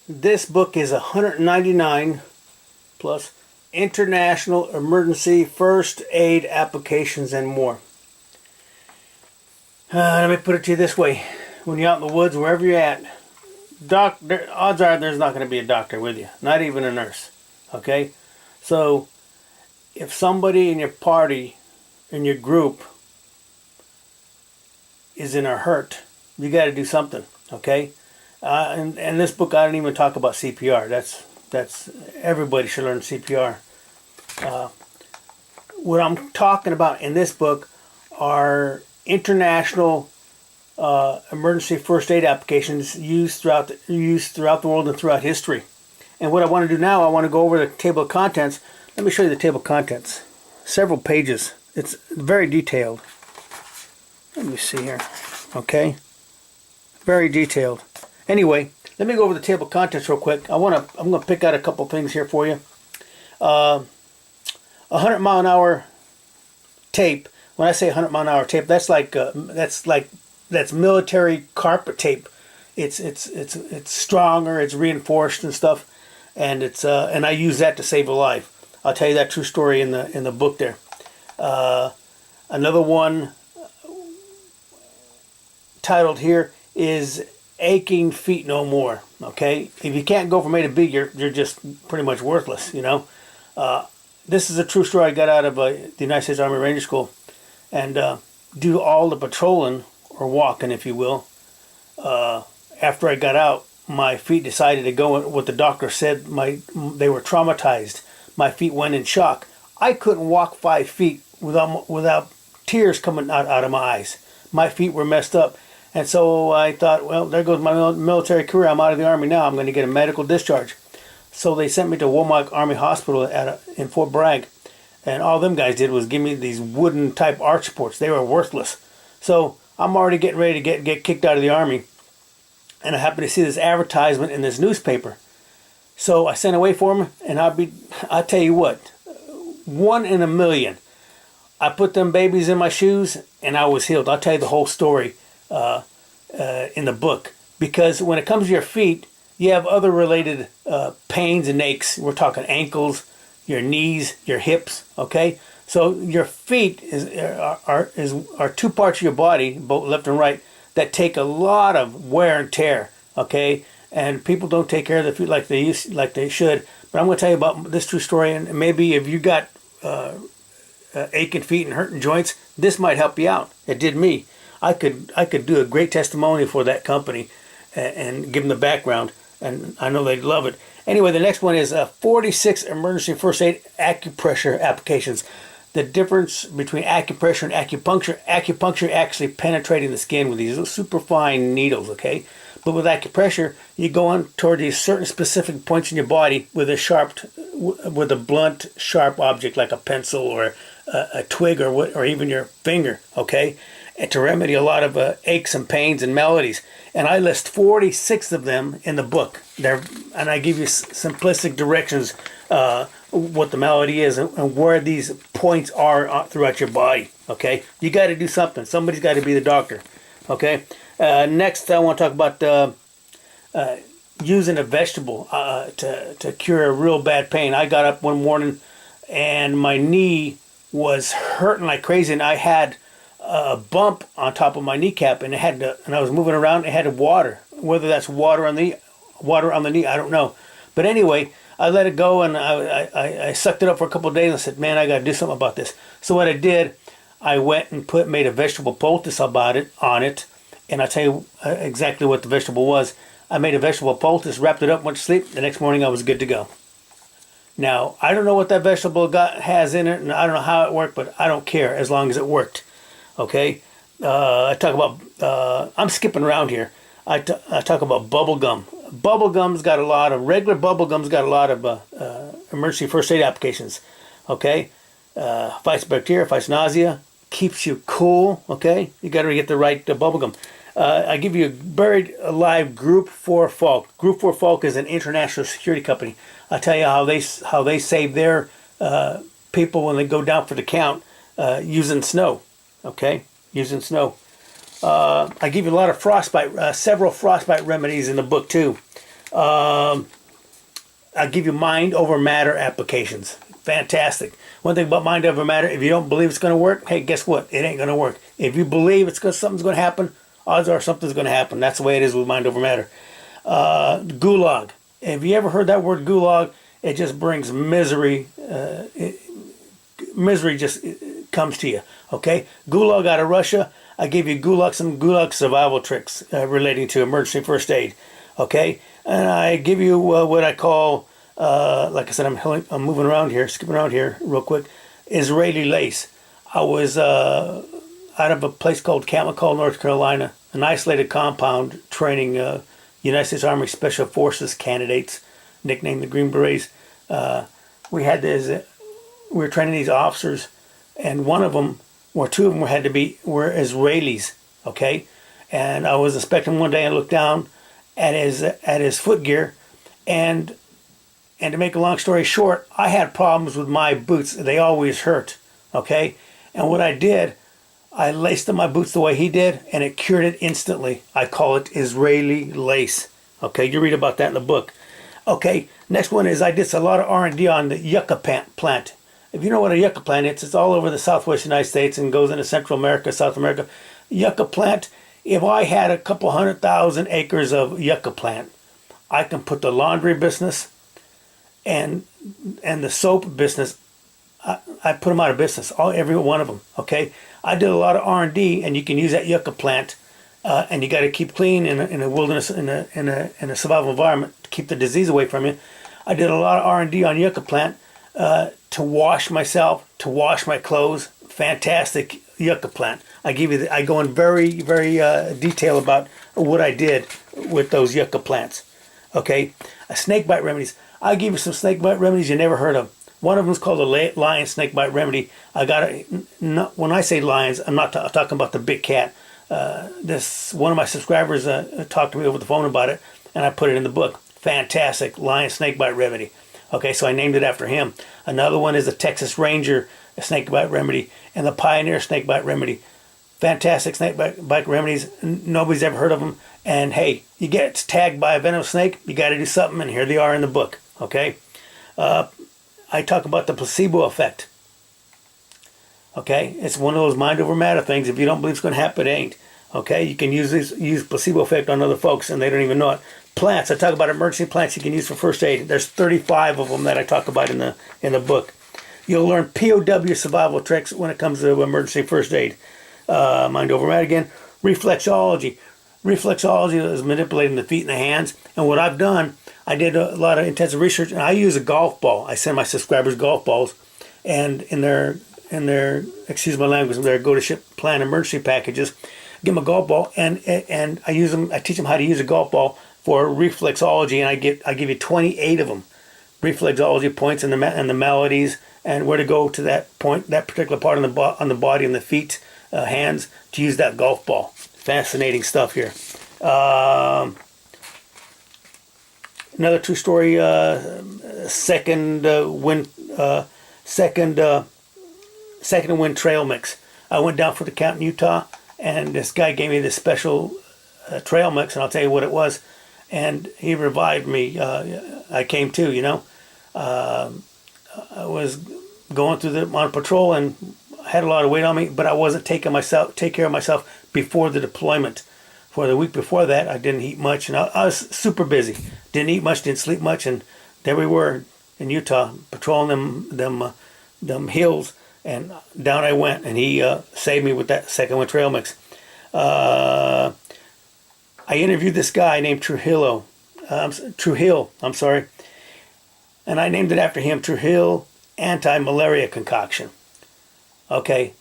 This book is 199 plus international emergency first aid applications and more. Let me put it to you this way. When you're out in the woods, wherever you're at, odds are there's not going to be a doctor with you. Not even a nurse. Okay? So, if somebody in your party, in your group, is in a hurt, you got to do something. Okay? And this book, I don't even talk about CPR. That's everybody should learn CPR. What I'm talking about in this book are international emergency first aid applications used throughout the world and throughout history. And what I want to do now, I want to go over the table of contents. Let me show you the table of contents. Several pages. It's very detailed. Let me see here. Okay. Very detailed. Anyway, let me go over the table of contents real quick. I'm going to pick out a couple things here for you. 100-mile-an-hour tape. When I say 100-mile-an-hour tape, that's military carpet tape. It's stronger, it's reinforced and stuff, and and I use that to save a life. I'll tell you that true story in the book there. Another one titled here is Aching Feet No More. Okay, if you can't go from A to B, you're just pretty much worthless. You know. This is a true story I got out of the United States Army Ranger School, and do all the patrolling or walking, if you will. After I got out, my feet decided to go. What the doctor said, they were traumatized. My feet went in shock. I couldn't walk 5 feet without tears coming out of my eyes. My feet were messed up. And so I thought, well, there goes my military career. I'm out of the Army now. I'm going to get a medical discharge. So they sent me to Womack Army Hospital in Fort Bragg. And all them guys did was give me these wooden type arch supports. They were worthless. So I'm already getting ready to get kicked out of the Army. And I happened to see this advertisement in this newspaper. So I sent away for them. And I'll tell you what, 1 in a million. I put them babies in my shoes and I was healed. I'll tell you the whole story in the book. Because when it comes to your feet, you have other related pains and aches. We're talking ankles, your knees, your hips, okay? So your feet are 2 parts of your body, both left and right, that take a lot of wear and tear, okay? And people don't take care of their feet like they should. But I'm going to tell you about this true story, and maybe if you got aching feet and hurting joints, this might help you out. It did me. I could do a great testimony for that company and give them the background, and I know they'd love it. Anyway, the next one is 46 emergency first aid acupressure applications. The difference between acupressure and acupuncture actually penetrating the skin with these super fine needles, okay? But with acupressure, you go on toward these certain specific points in your body with a blunt, sharp object like a pencil or a twig or even your finger, okay? And to remedy a lot of aches and pains and maladies. And I list 46 of them in the book. And I give you simplistic directions what the malady is and where these points are throughout your body. Okay, you got to do something. Somebody's got to be the doctor. Okay. Next, I want to talk about using a vegetable to cure a real bad pain. I got up one morning and my knee was hurting like crazy, and I had a bump on top of my kneecap, and I was moving around. It had water. Whether that's water on the knee, I don't know. But anyway, I let it go, and I sucked it up for a couple of days. And I said, "Man, I got to do something about this." So what I did, I went and made a vegetable poultice on it, and I'll tell you exactly what the vegetable was. I made a vegetable poultice, wrapped it up, went to sleep. The next morning, I was good to go. Now, I don't know what that vegetable has in it, and I don't know how it worked, but I don't care as long as it worked. Okay, I talk about. I'm skipping around here. I talk about bubble gum. Regular bubble gum's got a lot of emergency first aid applications. Okay, fights bacteria, fights nausea, keeps you cool. Okay, you got to get the right bubble gum. I give you a Buried Alive Group 4 Falk. Group 4 Falk is an international security company. I'll tell you how they save their people when they go down for the count using snow. Okay, using snow. I give you a lot of frostbite, several frostbite remedies in the book too. I give you mind over matter applications. Fantastic. One thing about mind over matter, if you don't believe it's going to work, hey, guess what? It ain't going to work. If you believe something's going to happen, odds are something's going to happen. That's the way it is with mind over matter. Gulag. Have you ever heard that word gulag? It just brings misery. Misery just comes to you. Okay? Gulag out of Russia. I give you some gulag survival tricks relating to emergency first aid. Okay? And I give you what I call, like I said, I'm moving around here, skipping around here real quick. Israeli lace. I was out of a place called Camp McCall, North Carolina, an isolated compound training United States Army Special Forces candidates, nicknamed the Green Berets. We had this. We were training these officers, and one of them, or two of them, were Israelis. Okay, and I was inspecting one day and looked down at his footgear, and to make a long story short, I had problems with my boots. They always hurt. Okay, and what I did, I laced up my boots the way he did, and it cured it instantly. I call it Israeli lace. Okay, you read about that in the book. Okay, next one is I did a lot of R&D on the yucca plant. If you know what a yucca plant is, it's all over the southwest United States and goes into Central America, South America. Yucca plant, if I had a couple 100,000 acres of yucca plant, I can put the laundry business and the soap business, I put them out of business, every one of them. Okay, I did a lot of R&D, and you can use that yucca plant, and you got to keep clean in a wilderness, in a survival environment to keep the disease away from you. I did a lot of R&D on yucca plant to wash myself, to wash my clothes. Fantastic yucca plant. I go in very detail about what I did with those yucca plants. Okay, snake bite remedies. I'll give you some snake bite remedies you never heard of. One of them is called the lion snake bite remedy. When I say lions, I'm not talking about the big cat. One of my subscribers talked to me over the phone about it, and I put it in the book. Fantastic lion snake bite remedy. Okay, so I named it after him. Another one is the Texas Ranger snake bite remedy and the Pioneer snake bite remedy. Fantastic snake bite remedies. Nobody's ever heard of them. And hey, you get tagged by a venomous snake, you got to do something, and here they are in the book. Okay, I talk about the placebo effect. Okay, it's one of those mind over matter things. If you don't believe it's going to happen, it ain't. Okay, you can use placebo effect on other folks, and they don't even know it. Plants. I talk about emergency plants you can use for first aid. There's 35 of them that I talk about in the book. You'll learn POW survival tricks when it comes to emergency first aid. Mind over matter again. Reflexology. Reflexology is manipulating the feet and the hands. And what I've done, I did a lot of intensive research, and I use a golf ball. I send my subscribers golf balls, and in their excuse my language, their go to ship plan emergency packages, give them a golf ball, and I use them. I teach them how to use a golf ball for reflexology, and I give you 28 of them, reflexology points and the melodies, and where to go to that point, that particular part on the body and the feet, hands, to use that golf ball. Fascinating stuff here. Another true story. Second wind trail mix. I went down for the count in Utah, and this guy gave me this special trail mix, and I'll tell you what it was. And he revived me. I came to, I was going on patrol and had a lot of weight on me, but I wasn't take care of myself before the deployment. For the week before that, I didn't eat much, and I was super busy. Didn't eat much, didn't sleep much, and there we were in Utah patrolling them hills, and down I went, and he saved me with that second wind trail mix. I interviewed this guy named Trujillo, I'm sorry, and I named it after him, Trujillo Anti-Malaria Concoction. Okay,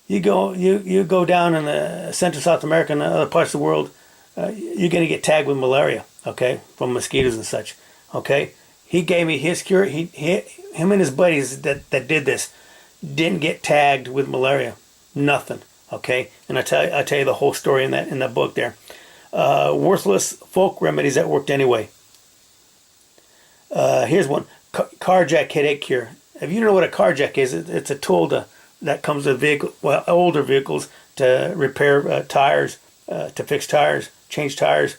you go down in the Central South America and other parts of the world, you're going to get tagged with malaria, okay, from mosquitoes and such. Okay, he gave me his cure. Him and his buddies that did this didn't get tagged with malaria, nothing. Okay, and I tell you the whole story in that book there. Worthless folk remedies that worked anyway. Here's one: carjack headache cure. If you don't know what a carjack is, it's a tool that comes with older vehicles to repair tires, to fix tires, change tires.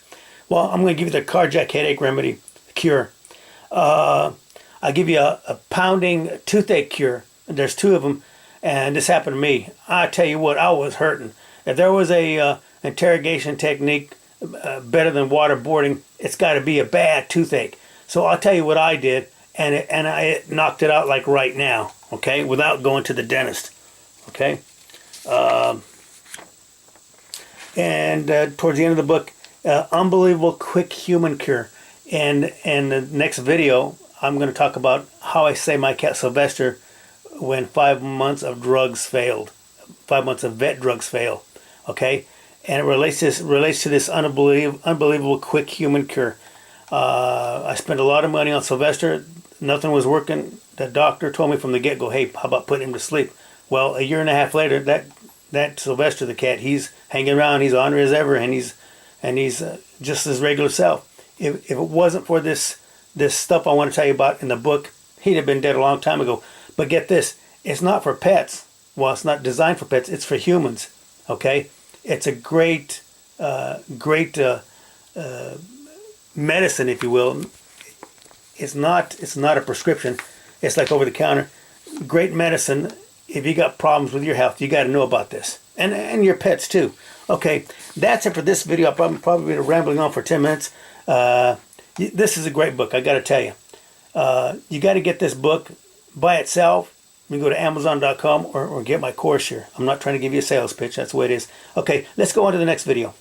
Well, I'm going to give you the carjack headache remedy cure. I'll give you a pounding toothache cure. There's two of them, and this happened to me. I tell you what, I was hurting. If there was a interrogation technique better than waterboarding, it's got to be a bad toothache. So I'll tell you what I did, and I knocked it out like right now, okay, without going to the dentist, okay. And towards the end of the book, unbelievable quick human cure. And in the next video, I'm going to talk about how I saved my cat Sylvester when 5 months of drugs failed. 5 months of vet drugs fail. Okay? And it relates to this unbelievable quick human cure. I spent a lot of money on Sylvester. Nothing was working. The doctor told me from the get-go, hey, how about putting him to sleep? Well, a year and a half later, that Sylvester the cat, he's hanging around, he's ornery as ever, and he's just his regular self. If it wasn't for this stuff I want to tell you about in the book, he'd have been dead a long time ago. But get this, it's not for pets. Well, it's not designed for pets. It's for humans. Okay, it's a great medicine, if you will. It's not a prescription. It's like over the counter. Great medicine. If you got problems with your health, you got to know about this, and your pets too. Okay, that's it for this video. I'm probably rambling on for 10 minutes. This is a great book, I got to tell you. You got to get this book by itself. You can go to Amazon.com or get my course here. I'm not trying to give you a sales pitch. That's the way it is. Okay, let's go on to the next video.